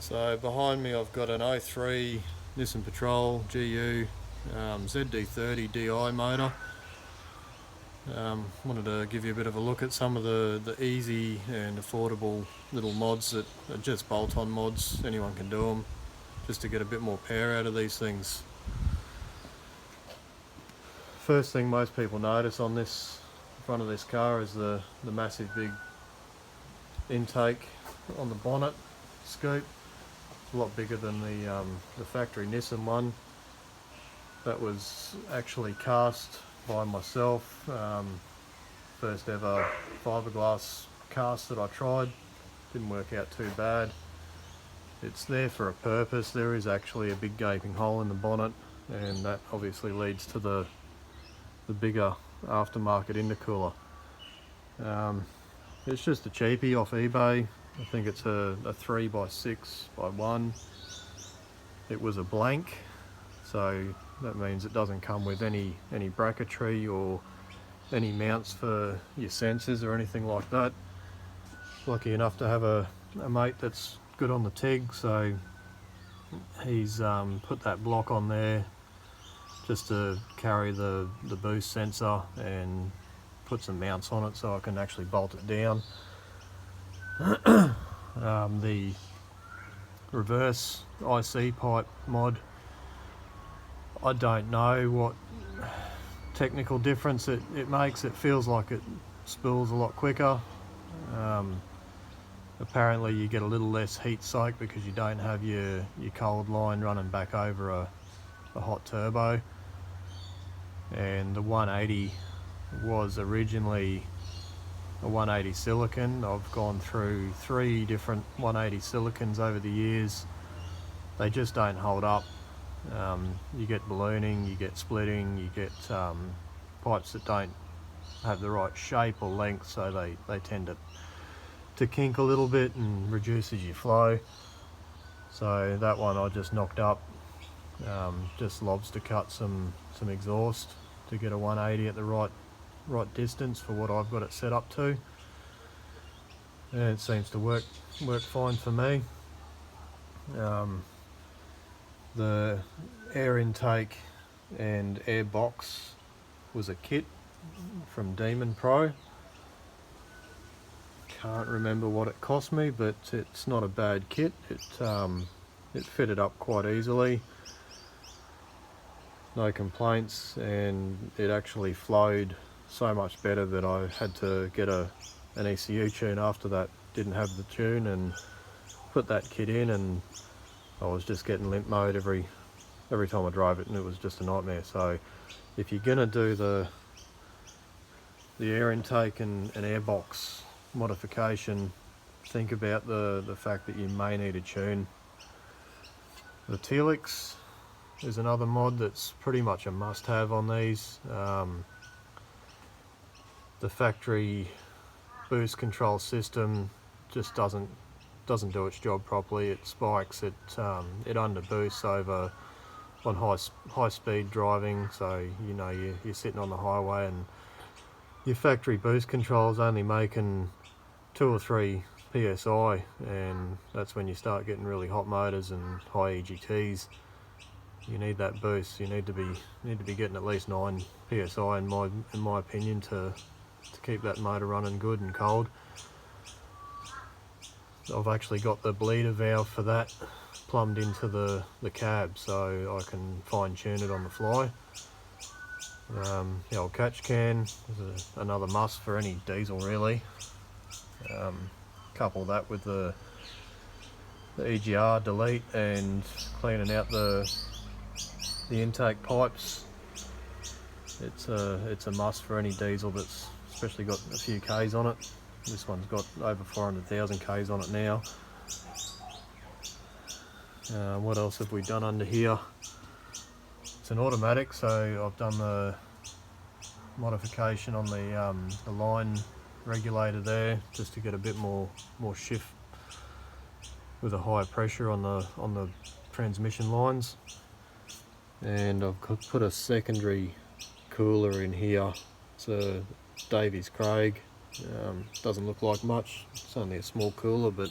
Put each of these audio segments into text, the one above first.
So behind me I've got an 03 Nissan Patrol GU ZD30 DI motor. Wanted to give you a bit of a look at some of the easy and affordable little mods that are just bolt-on mods. Anyone can do them, just to get a bit more power out of these things. First thing most people notice on this front of this car is the massive big intake on the bonnet scoop. A lot bigger than the factory Nissan one. That was actually cast by myself. First ever fiberglass cast that I tried. Didn't work out too bad. It's there for a purpose. There is actually a big gaping hole in the bonnet, and that obviously leads to the bigger aftermarket intercooler. It's just a cheapie off eBay. I think it's a 3x6x1. It was a blank, so that means it doesn't come with any bracketry or any mounts for your sensors or anything like that. Lucky enough to have a mate that's good on the TIG, so he's put that block on there just to carry the boost sensor and put some mounts on it so I can actually bolt it down. The reverse IC pipe mod, I don't know what technical difference it makes. It feels like it spools a lot quicker. Apparently you get a little less heat soak because you don't have your cold line running back over a hot turbo. And the 180 was originally a 180 silicon. I've gone through 3 different 180 silicons over the years. They just don't hold up. You get ballooning, you get splitting, you get pipes that don't have the right shape or length, so they tend to kink a little bit and reduces your flow. So that one I just knocked up, just lobster cut some exhaust to get a 180 at the right distance for what I've got it set up to, and it seems to work fine for me. The air intake and air box was a kit from Demon Pro. Can't remember what it cost me, but it's not a bad kit. It fitted up quite easily, no complaints, and it actually flowed so much better that I had to get an ECU tune after that. Didn't have the tune and put that kit in, and I was just getting limp mode every time I drove it, and it was just a nightmare. So if you're gonna do the air intake and air box modification, think about the fact that you may need a tune. The Telix is another mod that's pretty much a must-have on these. The factory boost control system just doesn't do its job properly. It spikes, it under boosts over on high speed driving, so you know you're sitting on the highway and your factory boost control is only making 2 or 3 psi, and that's when you start getting really hot motors and high EGTs. You need that boost. You need to be getting at least 9 psi in my opinion to keep that motor running good and cold. I've actually got the bleeder valve for that plumbed into the cab, so I can fine tune it on the fly. The old catch can is another must for any diesel really. Couple that with the EGR delete and cleaning out the intake pipes. It's a must for any diesel that's especially got a few Ks on it. This one's got over 400,000 Ks on it now. What else have we done under here? It's an automatic, so I've done the modification on the line regulator there just to get a bit more shift with a higher pressure on the transmission lines. And I've put a secondary cooler in here. It's a Davies Craig. Doesn't look like much, it's only a small cooler, but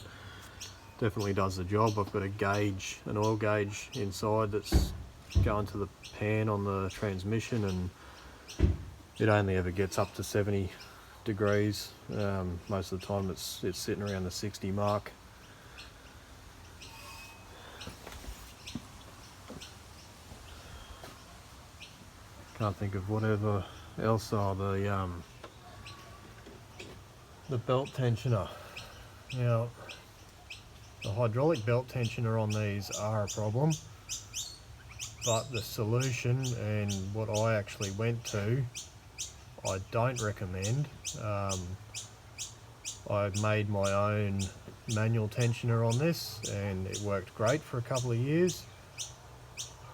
definitely does the job. I've got a gauge, an oil gauge inside that's going to the pan on the transmission, and it only ever gets up to 70 degrees. Most of the time it's sitting around the 60 mark. Can't think of whatever else are the belt tensioner. Now, the hydraulic belt tensioner on these are a problem, but the solution and what I actually went to, I don't recommend. I've made my own manual tensioner on this and it worked great for a couple of years,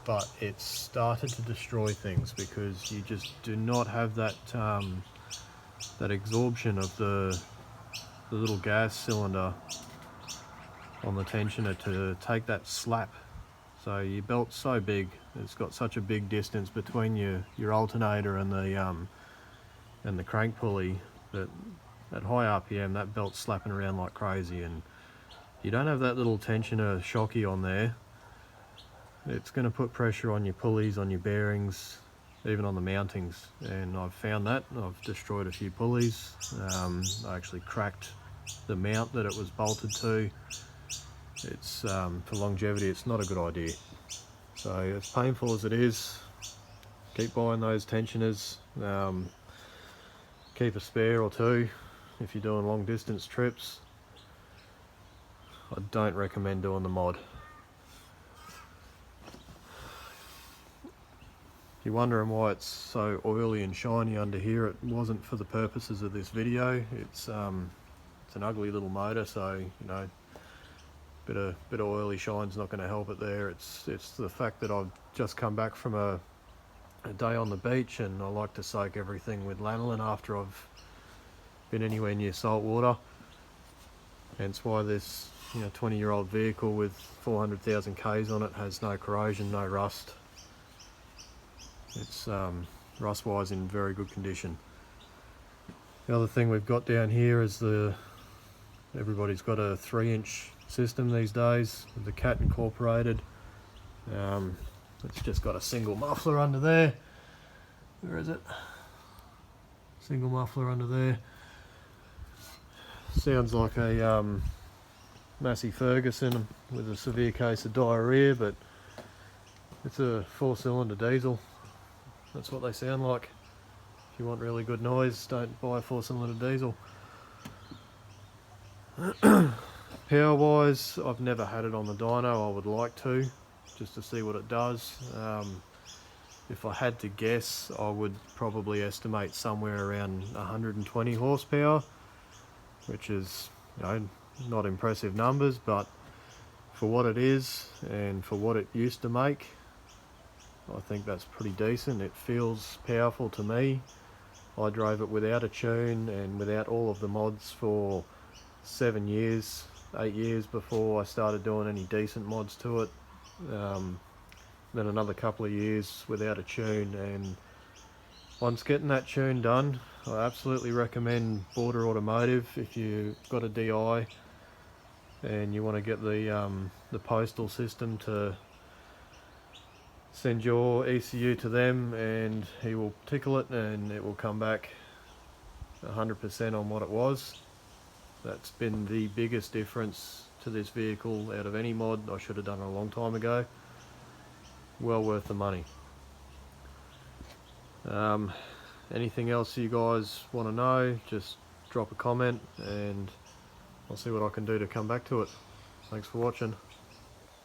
but it started to destroy things because you just do not have that that absorption of the little gas cylinder on the tensioner to take that slap. So your belt's so big, it's got such a big distance between your alternator and the crank pulley that at high RPM that belt's slapping around like crazy, and you don't have that little tensioner shocky on there. It's going to put pressure on your pulleys, on your bearings, even on the mountings, and I've found that. I've destroyed a few pulleys. I actually cracked the mount that it was bolted to. It's for longevity, it's not a good idea. So as painful as it is, keep buying those tensioners. Keep a spare or two if you're doing long distance trips. I don't recommend doing the mod. If you're wondering why it's so oily and shiny under here, it wasn't for the purposes of this video. It's an ugly little motor, so you know, bit of oily shine's not going to help it there. It's the fact that I've just come back from a day on the beach, and I like to soak everything with lanolin after I've been anywhere near salt water. Hence why this 20-year-old vehicle with 400,000 Ks on it has no corrosion, no rust. It's rust-wise in very good condition. The other thing we've got down here is everybody's got a 3-inch system these days with the Cat incorporated. It's just got a single muffler under there. Where is it? Single muffler under there. Sounds like a Massey Ferguson with a severe case of diarrhea, but it's a 4-cylinder diesel. That's what they sound like. If you want really good noise, don't buy a 4-cylinder diesel. Power wise, I've never had it on the dyno. I would like to, just to see what it does. If I had to guess, I would probably estimate somewhere around 120 horsepower, which is, not impressive numbers, but for what it is and for what it used to make, I think that's pretty decent. It feels powerful to me. I drove it without a tune and without all of the mods for 7 years, 8 years before I started doing any decent mods to it. Then another couple of years without a tune, and once getting that tune done, I absolutely recommend Border Automotive. If you've got a DI and you want to get the postal system to send your ECU to them, and he will tickle it and it will come back 100% on what it was. That's been the biggest difference to this vehicle out of any mod. I should have done it a long time ago. Well worth the money. Anything else you guys want to know, just drop a comment and I'll see what I can do to come back to it. Thanks for watching.